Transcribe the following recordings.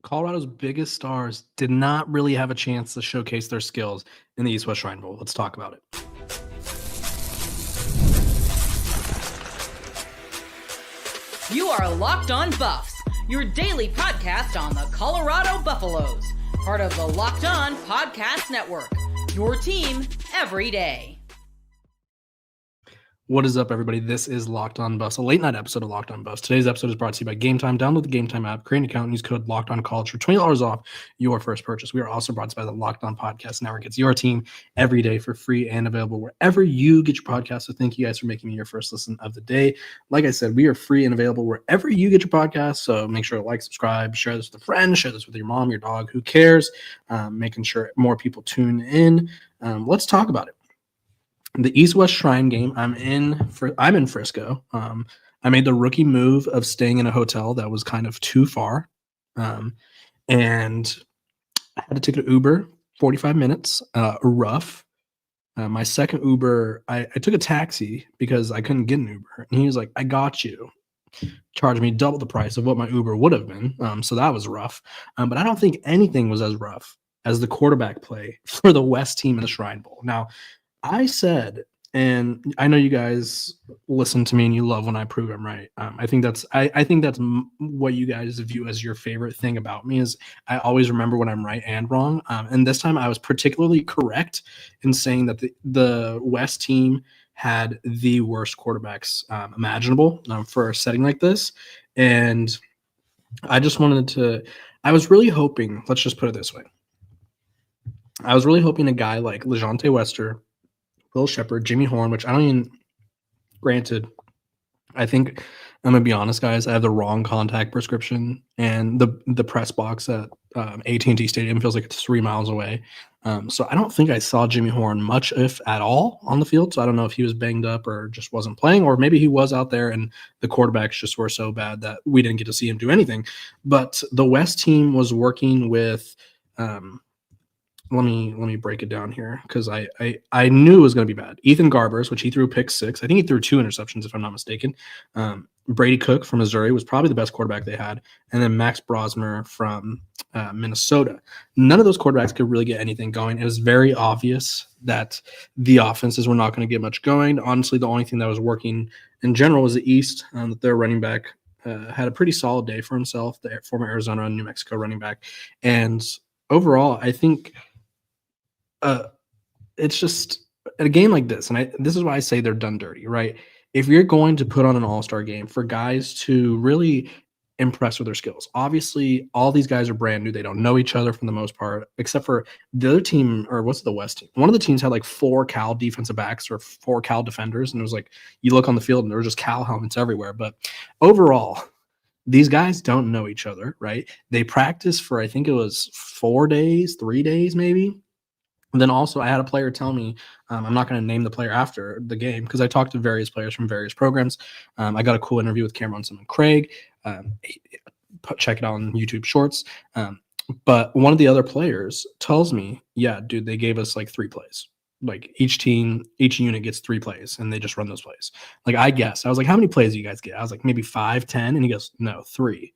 Colorado's biggest stars did not really have a chance to showcase their skills in the East-West Shrine Bowl. Let's talk about it. You are Locked On Buffs, your daily podcast on the Colorado Buffaloes, part of the Locked On Podcast Network, your team every day. What is up, everybody? This is Locked On Buffs, a late-night episode of Locked On Buffs. Today's episode is brought to you by Gametime. Download the Gametime app, create an account, and use code LOCKEDONCollege for $20 off your first purchase. We are also brought to you by the Locked On Podcast Network. It's your team every day for free and available wherever you get your podcast. So thank you guys for making me your first listen of the day. Like I said, we are free and available wherever you get your podcast. So make sure to like, subscribe, share this with a friend, share this with your mom, your dog, who cares, making sure more people tune in. Let's talk about it. The East-West Shrine game, I'm in Frisco. I made the rookie move of staying in a hotel that was kind of too far, and I had to take an Uber, 45 minutes, rough. My second Uber, I took a taxi because I couldn't get an Uber, and he was like, "I got you." Charged me double the price of what my Uber would have been, so that was rough. But I don't think anything was as rough as the quarterback play for the West team in the Shrine Bowl. Now, I said, and I know you guys listen to me and you love when I prove I'm right. I think that's what you guys view as your favorite thing about me is I always remember when I'm right and wrong. And this time I was particularly correct in saying that the West team had the worst quarterbacks imaginable for a setting like this. And I was really hoping, let's just put it this way. I was really hoping a guy like LeJontay Wester, Will Shepard, Jimmy Horn, which I don't even – granted, I think I'm going to be honest, guys. I have the wrong contact prescription, and the press box at AT&T Stadium feels like it's 3 miles away. So I don't think I saw Jimmy Horn much, if at all, on the field. So I don't know if he was banged up or just wasn't playing, or maybe he was out there and the quarterbacks just were so bad that we didn't get to see him do anything. But the West team was working with let me break it down here because I knew it was going to be bad. Ethan Garbers, which he threw pick 6. I think he threw 2 interceptions, if I'm not mistaken. Brady Cook from Missouri was probably the best quarterback they had. And then Max Brosmer from Minnesota. None of those quarterbacks could really get anything going. It was very obvious that the offenses were not going to get much going. Honestly, the only thing that was working in general was the East. That their running back had a pretty solid day for himself, the former Arizona and New Mexico running back. And overall, I think – it's just a game like this, and this is why I say they're done dirty, right? If you're going to put on an all-star game for guys to really impress with their skills, obviously all these guys are brand new. They don't know each other for the most part, except for the other team, or what's the West team? One of the teams had like 4 Cal defensive backs or 4 Cal defenders, and it was like you look on the field and there were just Cal helmets everywhere. But overall, these guys don't know each other, right? They practice for, I think it was 4 days, 3 days maybe. And then also I had a player tell me, I'm not going to name the player after the game because I talked to various players from various programs. I got a cool interview with Cameron and Craig. Check it out on YouTube Shorts. But one of the other players tells me, yeah, dude, they gave us like 3 plays. Like each unit gets 3 plays and they just run those plays. Like I guess. I was like, how many plays do you guys get? I was like, maybe 5, 10. And he goes, no, 3.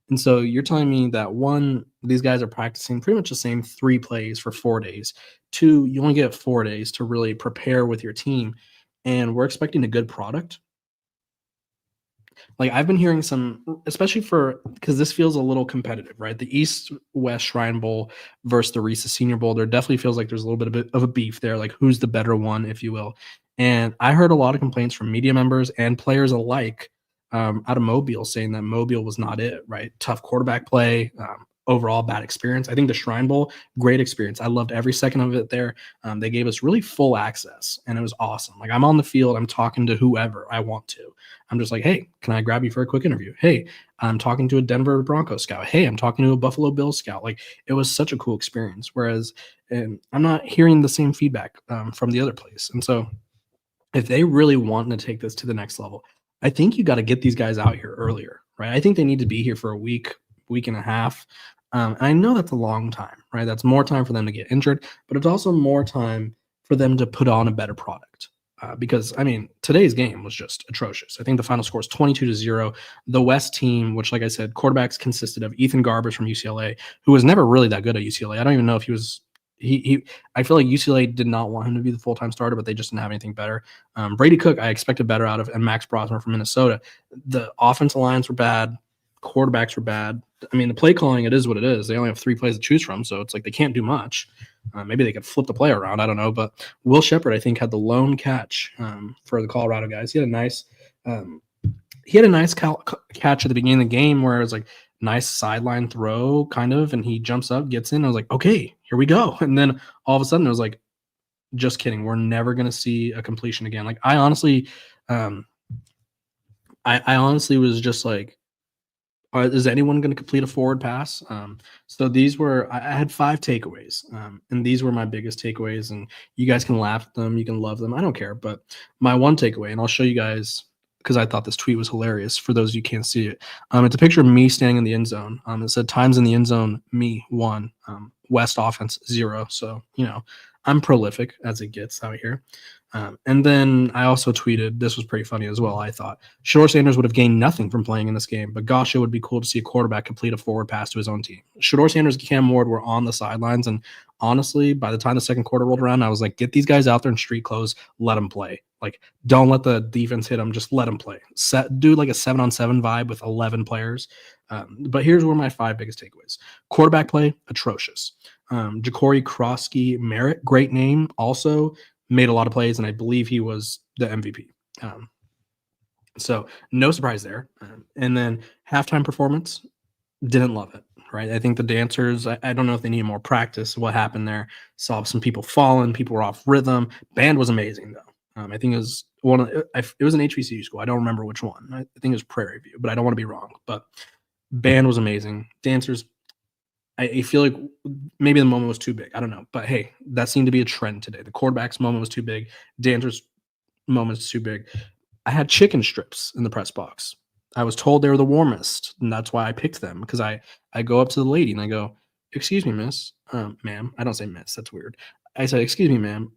And so you're telling me that 1, these guys are practicing pretty much the same 3 plays for 4 days. 2, you only get 4 days to really prepare with your team, and we're expecting a good product. Like I've been hearing some, especially because this feels a little competitive, right? The East-West Shrine Bowl versus the Reese's Senior Bowl, there definitely feels like there's a little bit of a beef there, like who's the better one, if you will. And I heard a lot of complaints from media members and players alike out of Mobile saying that Mobile was not it, right? Tough quarterback play, overall bad experience. I think the Shrine Bowl, great experience. I loved every second of it there. They gave us really full access, and it was awesome. Like I'm on the field, I'm talking to whoever I want to. I'm just like, hey, can I grab you for a quick interview? Hey, I'm talking to a Denver Broncos scout. Hey, I'm talking to a Buffalo Bills scout. Like it was such a cool experience. Whereas I'm not hearing the same feedback from the other place. And so if they really want to take this to the next level, I think you got to get these guys out here earlier, right? I think they need to be here for a week and a half. And I know that's a long time, right? That's more time for them to get injured, but it's also more time for them to put on a better product. because I mean today's game was just atrocious. I think the final score is 22-0. The West team, which like I said, quarterbacks consisted of Ethan Garbers from UCLA, who was never really that good at UCLA. I don't even know if he was. He I feel like UCLA did not want him to be the full-time starter, but they just didn't have anything better. Brady Cook, I expected better out of, and Max Brosmer from Minnesota. The offensive lines were bad, quarterbacks were bad. I mean, the play calling, it is what it is. They only have 3 plays to choose from, so it's like they can't do much. Maybe they could flip the play around. I don't know. But Will Shepherd, I think, had the lone catch for the Colorado guys. He had a nice catch at the beginning of the game where it was like nice sideline throw, kind of, and he jumps up, gets in. I was like, okay, here we go. And then all of a sudden, it was like, just kidding. We're never going to see a completion again. Like, I honestly was just like, is anyone going to complete a forward pass? So these were, I had 5 takeaways, and these were my biggest takeaways. And you guys can laugh at them, you can love them. I don't care. But my one takeaway, and I'll show you guys because I thought this tweet was hilarious. For those of you who can't see it, it's a picture of me standing in the end zone. It said times in the end zone, me 1, West offense 0. So I'm prolific as it gets out here. And then I also tweeted, this was pretty funny as well, I thought. Shedeur Sanders would have gained nothing from playing in this game, but gosh, it would be cool to see a quarterback complete a forward pass to his own team. Shedeur Sanders and Cam Ward were on the sidelines, and honestly, by the time the second quarter rolled around, I was like, get these guys out there in street clothes, let them play. Like, don't let the defense hit them, just let them play. Do like a 7-on-7 vibe with 11 players. But here's where my 5 biggest takeaways. Quarterback play, atrocious. Ja'Cory Krosky-Merritt, great name, also made a lot of plays, and I believe he was the MVP. So no surprise there. And then halftime performance, didn't love it, right? I think the dancers, I don't know if they need more practice. What happened there? Saw some people falling, people were off rhythm. Band was amazing, though. I think it was it was an HBCU school. I don't remember which one. I think it was Prairie View, but I don't want to be wrong. But band was amazing. Dancers, I feel like maybe the moment was too big. I don't know. But hey, that seemed to be a trend today. The quarterback's moment was too big. Dancers' moment was too big. I had chicken strips in the press box. I was told they were the warmest, and that's why I picked them, because I go up to the lady and I go, excuse me, miss, ma'am. I don't say miss. That's weird. I said, excuse me, ma'am.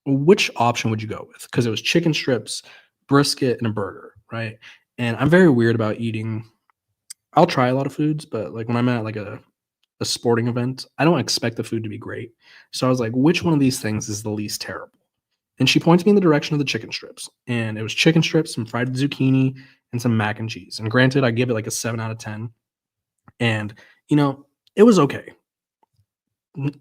Which option would you go with? Because it was chicken strips, brisket, and a burger, right? And I'm very weird about eating. I'll try a lot of foods, but like when I'm at like a sporting event, I don't expect the food to be great. So I was like, which one of these things is the least terrible? And she points me in the direction of the chicken strips. And it was chicken strips, some fried zucchini, and some mac and cheese. And granted, I give it like a 7 out of 10. And, it was okay.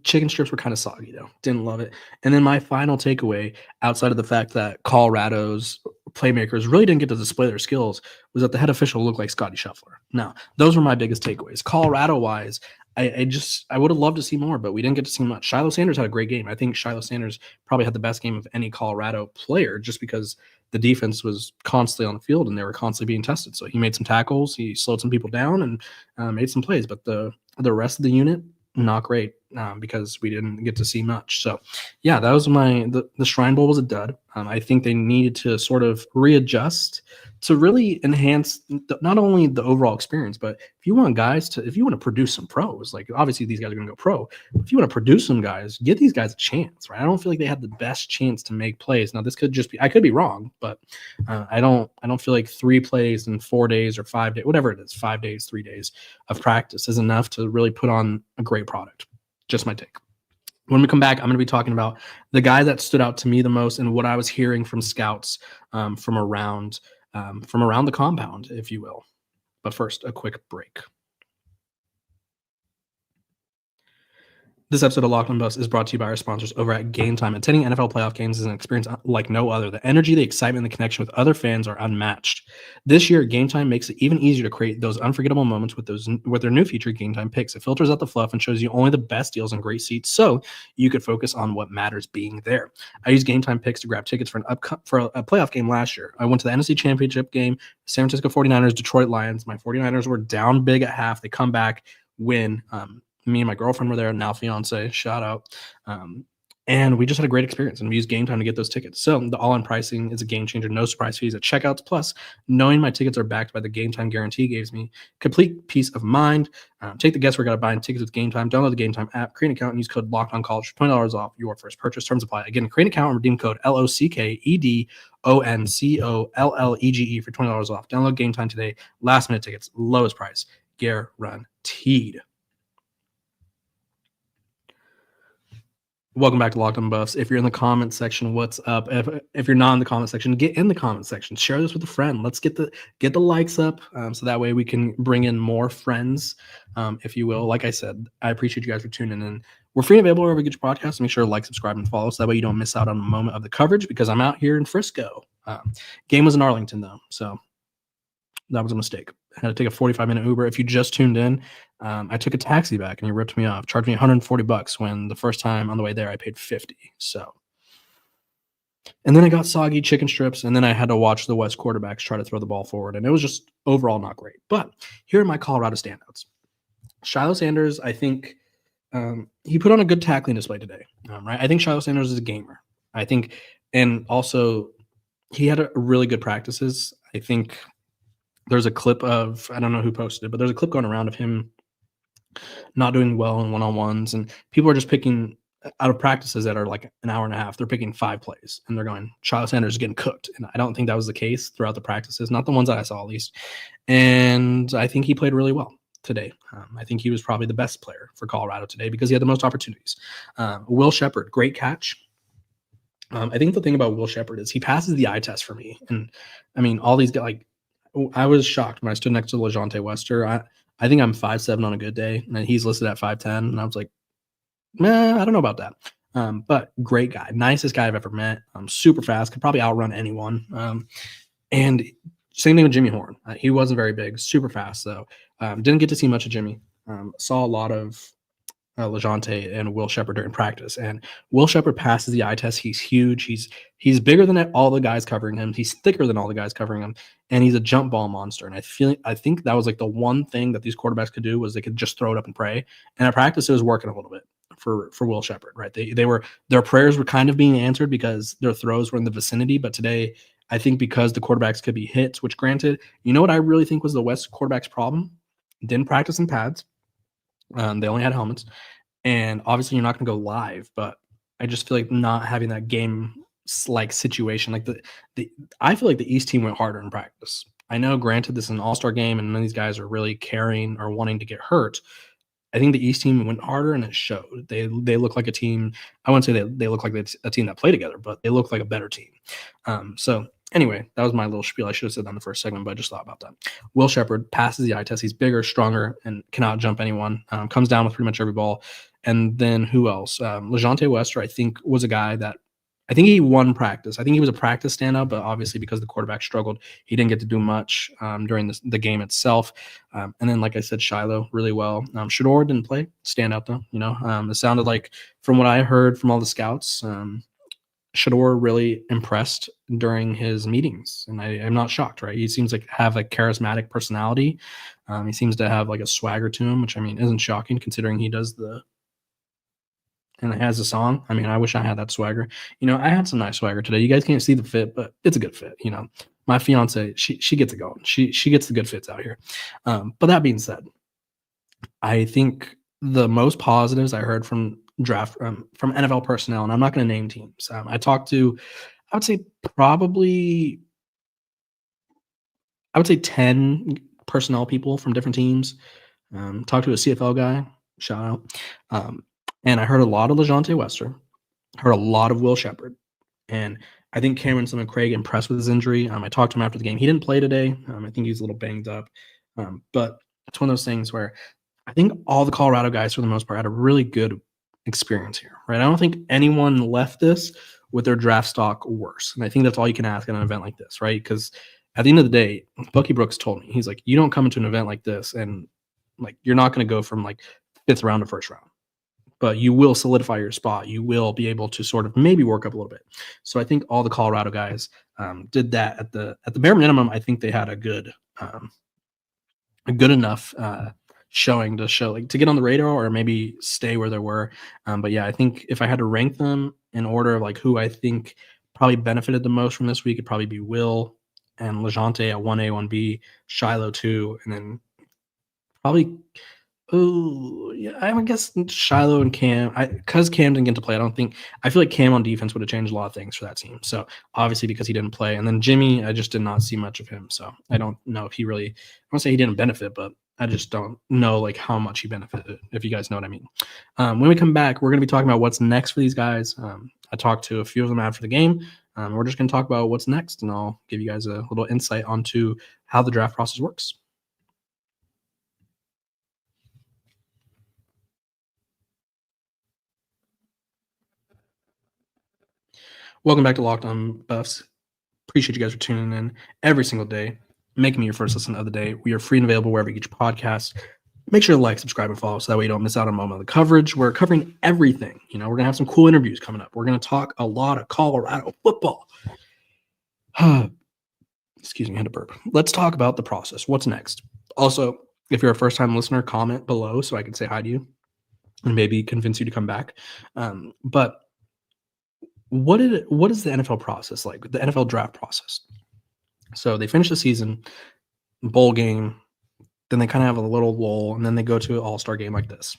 Chicken strips were kind of soggy, though. Didn't love it. And then my final takeaway, outside of the fact that Colorado's playmakers really didn't get to display their skills, was that the head official looked like Scotty Scheffler. Now, those were my biggest takeaways. Colorado-wise, I would have loved to see more, but we didn't get to see much. Shiloh Sanders had a great game. I think Shiloh Sanders probably had the best game of any Colorado player, just because the defense was constantly on the field and they were constantly being tested. So he made some tackles, he slowed some people down, and made some plays. But the rest of the unit, not great, because we didn't get to see much. So yeah, that was the Shrine Bowl was a dud. I think they needed to sort of readjust to really enhance not only the overall experience, but if you want to produce some pros, like obviously these guys are going to go pro, but if you want to produce some guys, give these guys a chance, right? I don't feel like they had the best chance to make plays. Now this could just be, I could be wrong, but I don't feel like 3 plays in 4 days or 5 days, whatever it is, 5 days, 3 days of practice is enough to really put on a great product. Just my take. When we come back, I'm going to be talking about the guy that stood out to me the most and what I was hearing from scouts from around the compound, if you will. But first, a quick break. This episode of Locked On Buffs is brought to you by our sponsors over at Gametime. Attending NFL playoff games is an experience like no other. The energy, the excitement, and the connection with other fans are unmatched. This year, Gametime makes it even easier to create those unforgettable moments with their new feature, Gametime Picks. It filters out the fluff and shows you only the best deals and great seats, so you could focus on what matters, being there. I used Gametime Picks to grab tickets for a playoff game last year. I went to the NFC Championship game, San Francisco 49ers, Detroit Lions. My 49ers were down big at half. They come back, win. Me and my girlfriend were there, now fiance, shout out. And we just had a great experience, and we used Gametime to get those tickets. So the all-in pricing is a game changer. No surprise fees at checkouts. Plus, knowing my tickets are backed by the Gametime guarantee gives me complete peace of mind. Take the guesswork out of buying tickets with Gametime. Download the Gametime app, create an account, and use code LOCKEDONCollege for $20 off your first purchase. Terms apply. Again, create an account and redeem code LOCKEDONCOLLEGE for $20 off. Download Gametime today. Last-minute tickets, lowest price, guaranteed. Welcome back to Locked On Buffs. If you're in the comment section, what's up? If you're not in the comment section, get in the comment section. Share this with a friend. Let's get the likes up, so that way we can bring in more friends, if you will. Like I said, I appreciate you guys for tuning in. We're free and available wherever you get your podcast. So make sure to like, subscribe, and follow, so that way you don't miss out on a moment of the coverage, because I'm out here in Frisco. Game was in Arlington though, so that was a mistake. I had to take a 45-minute Uber. If you just tuned in, I took a taxi back and he ripped me off, charged me $140 when the first time on the way there I paid $50. So, and then I got soggy chicken strips, and then I had to watch the West quarterbacks try to throw the ball forward, and it was just overall not great. But here are my Colorado standouts. Shiloh Sanders, I think he put on a good tackling display today. Right, I think Shiloh Sanders is a gamer. I think, and also he had a really good practices. I think there's a clip of, I don't know who posted it, but there's a clip going around of him not doing well in one-on-ones, and people are just picking out of practices that are like an hour and a half. They're picking 5 plays, and they're going, Shiloh Sanders is getting cooked. And I don't think that was the case throughout the practices, not the ones that I saw at least. And I think he played really well today. I think he was probably the best player for Colorado today because he had the most opportunities. Will Sheppard, great catch. I think the thing about Will Sheppard is he passes the eye test for me. And I mean, all these guys, like, I was shocked when I stood next to LeJohntay Wester. I think I'm 5'7" on a good day, and he's listed at 5'10", and I was like, I don't know about that. But great guy, nicest guy I've ever met. Super fast, could probably outrun anyone. And same thing with Jimmy Horn. He wasn't very big, super fast though. Didn't get to see much of Jimmy. Saw a lot of LeJohntay and Will Sheppard during practice, and Will Sheppard passes the eye test. He's huge. He's bigger than all the guys covering him. He's thicker than all the guys covering him, and he's a jump ball monster. And I think that was like the one thing that these quarterbacks could do was they could just throw it up and pray. And at practice, it was working a little bit for Will Sheppard, right? Their prayers were kind of being answered because their throws were in the vicinity. But today, I think because the quarterbacks could be hit, which granted, you know what I really think was the West quarterback's problem? Didn't practice in pads. They only had helmets, and obviously you're not going to go live, but I just feel like not having that game like situation, like I feel like the East team went harder in practice. I know, granted, this is an all-star game and none of these guys are really caring or wanting to get hurt. I think the East team went harder, and it showed. They look like a team. I wouldn't say they look like a team that play together, but they look like a better team. So anyway, that was my little spiel. I should have said that in the first segment, but I just thought about that. Will Sheppard passes the eye test. He's bigger, stronger, and cannot jump anyone. Comes down with pretty much every ball. And then who else? LeJohntay Wester, I think, was a guy that I think he won practice. I think he was a practice standout, but obviously because the quarterback struggled, he didn't get to do much during the game itself. And then, like I said, Shiloh really well. Shador didn't play. Standout though. It sounded like, from what I heard from all the scouts, Shador really impressed during his meetings, and I'm not shocked, right? He seems like have a charismatic personality. He seems to have like a swagger to him, which I mean isn't shocking considering he does and it has a song. I mean, I wish I had that swagger. I had some nice swagger today. You guys can't see the fit, but it's a good fit. My fiance, she gets it going. She gets the good fits out here. But that being said, I think the most positives I heard from from NFL personnel, and I'm not going to name teams. I talked to, I would say 10 personnel people from different teams. Talked to a CFL guy, shout out. And I heard a lot of LeJohntay Wester, heard a lot of Will Sheppard, and I think Cameron Craig impressed with his injury. I talked to him after the game. He didn't play today. I think he's a little banged up, but it's one of those things where I think all the Colorado guys, for the most part, had a really good experience here, right? I don't think anyone left this with their draft stock worse, and I think that's all you can ask at an event like this, right? Because at the end of the day, Bucky Brooks told me, he's like, you don't come into an event like this and like you're not going to go from like 5th round to 1st round. But you will solidify your spot. You will be able to sort of maybe work up a little bit. So I think all the Colorado guys did that at the bare minimum. I think they had a good enough showing to show like to get on the radar or maybe stay where they were. But yeah, I think if I had to rank them in order of like who I think probably benefited the most from this week, it'd probably be Will and Lejante at 1A, 1B, Shiloh 2, and then probably oh, yeah, I would guess Shiloh and Cam. Because Cam didn't get to play, I feel like Cam on defense would have changed a lot of things for that team. So obviously because he didn't play, and then Jimmy, I just did not see much of him. So I don't know if he really. I won't say he didn't benefit, but I just don't know like how much he benefited. If you guys know what I mean. When we come back, we're going to be talking about what's next for these guys. I talked to a few of them after the game. We're just going to talk about what's next, and I'll give you guys a little insight onto how the draft process works. Welcome back to Locked On Buffs. Appreciate you guys for tuning in every single day, making me your first listen of the day. We are free and available wherever you get your podcast. Make sure to like, subscribe, and follow so that way you don't miss out on a moment of the coverage. We're covering everything. We're going to have some cool interviews coming up. We're going to talk a lot of Colorado football. Excuse me, I had to burp. Let's talk about the process. What's next? Also, if you're a first-time listener, comment below so I can say hi to you and maybe convince you to come back. But what is the NFL process like? The NFL draft process. So they finish the season, bowl game, then they kind of have a little lull, and then they go to an all-star game like this.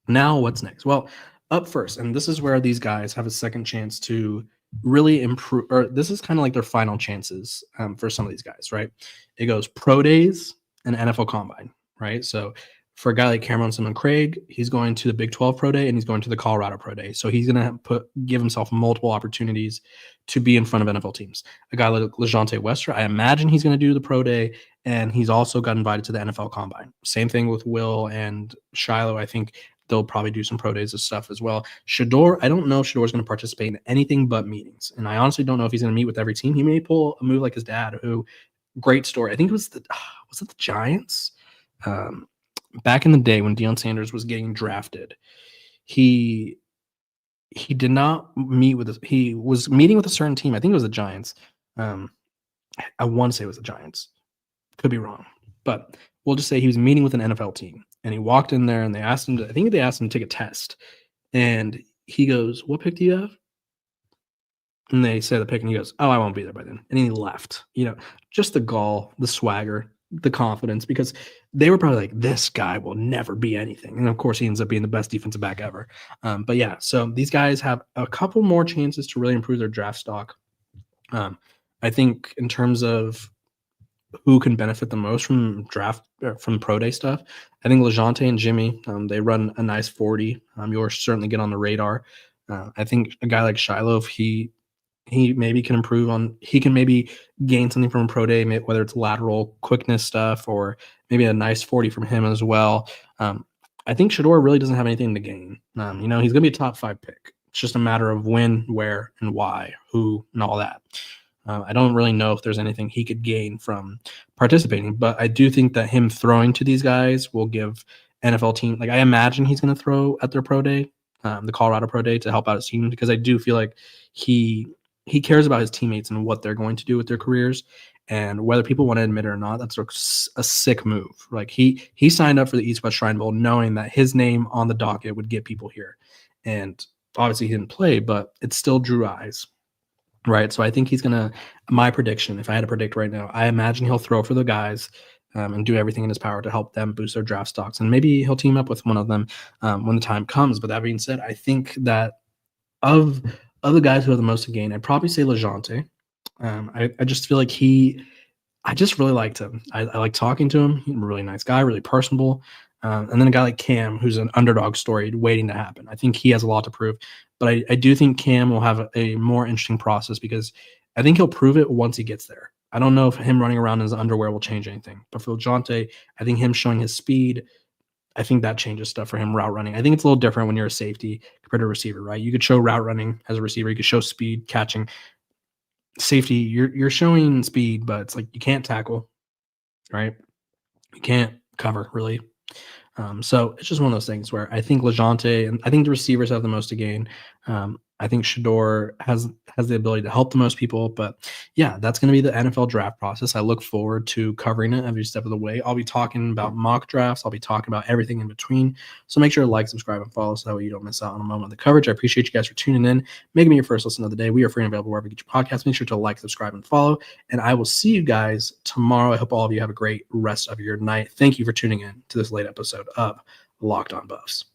Now what's next? Well, up first, and this is where these guys have a second chance to really improve, or this is kind of like their final chances for some of these guys, right? It goes pro days and NFL combine, right? So for a guy like Cameron Simon-Craig, he's going to the Big 12 Pro Day and he's going to the Colorado Pro Day. So he's going to give himself multiple opportunities to be in front of NFL teams. A guy like Lejante Wester, I imagine he's going to do the Pro Day, and he's also got invited to the NFL Combine. Same thing with Will and Shiloh. I think they'll probably do some Pro Days of stuff as well. Shador, I don't know if Shador is going to participate in anything but meetings, and I honestly don't know if he's going to meet with every team. He may pull a move like his dad, who, great story. I think it was it the Giants? Back in the day when Deion Sanders was getting drafted, he did not meet with he was meeting with a certain team. I think it was the Giants. I want to say it was the Giants. Could be wrong. But we'll just say he was meeting with an NFL team. And he walked in there and they asked him to take a test. And he goes, "What pick do you have?" And they say the pick, and he goes, "Oh, I won't be there by then." And he left. Just the gall, the swagger, the confidence, because they were probably like, this guy will never be anything. And of course, he ends up being the best defensive back ever. But yeah, so these guys have a couple more chances to really improve their draft stock. I think in terms of who can benefit the most from pro day stuff, I think Lejante and Jimmy, they run a nice 40. You'll certainly get on the radar. I think a guy like Shiloh, if he maybe can improve on, he can maybe gain something from a pro day, whether it's lateral quickness stuff or maybe a nice 40 from him as well. I think Shador really doesn't have anything to gain. He's going to be a top 5 pick. It's just a matter of when, where, and why, who, and all that. I don't really know if there's anything he could gain from participating, but I do think that him throwing to these guys will give NFL team, like I imagine he's going to throw at their pro day, the Colorado Pro Day, to help out his team, because I do feel like he cares about his teammates and what they're going to do with their careers, and whether people want to admit it or not, that's a sick move. Like he signed up for the East West Shrine Bowl knowing that his name on the docket would get people here, and obviously he didn't play, but it still drew eyes, right? So I think he's gonna. My prediction, if I had to predict right now, I imagine he'll throw for the guys and do everything in his power to help them boost their draft stocks, and maybe he'll team up with one of them when the time comes. But that being said, I think that of the guys who have the most to gain, I'd probably say Lejante. I just feel like I just really liked him. I like talking to him. He's a really nice guy, really personable. And then a guy like Cam, who's an underdog story waiting to happen. I think he has a lot to prove. But I do think Cam will have a more interesting process, because I think he'll prove it once he gets there. I don't know if him running around in his underwear will change anything. But for Lejante, I think him showing his speed, I think that changes stuff for him. Route running, I think it's a little different when you're a safety compared to a receiver, right? You could show route running as a receiver. You could show speed, catching. Safety, you're showing speed, but it's like you can't tackle, right? You can't cover, really. So it's just one of those things where I think Lejante, and I think the receivers have the most to gain. I think Shador has the ability to help the most people. But yeah, that's going to be the NFL draft process. I look forward to covering it every step of the way. I'll be talking about mock drafts. I'll be talking about everything in between. So make sure to like, subscribe, and follow so that way you don't miss out on a moment of the coverage. I appreciate you guys for tuning in, making me your first listen of the day. We are free and available wherever you get your podcasts. Make sure to like, subscribe, and follow. And I will see you guys tomorrow. I hope all of you have a great rest of your night. Thank you for tuning in to this late episode of Locked On Buffs.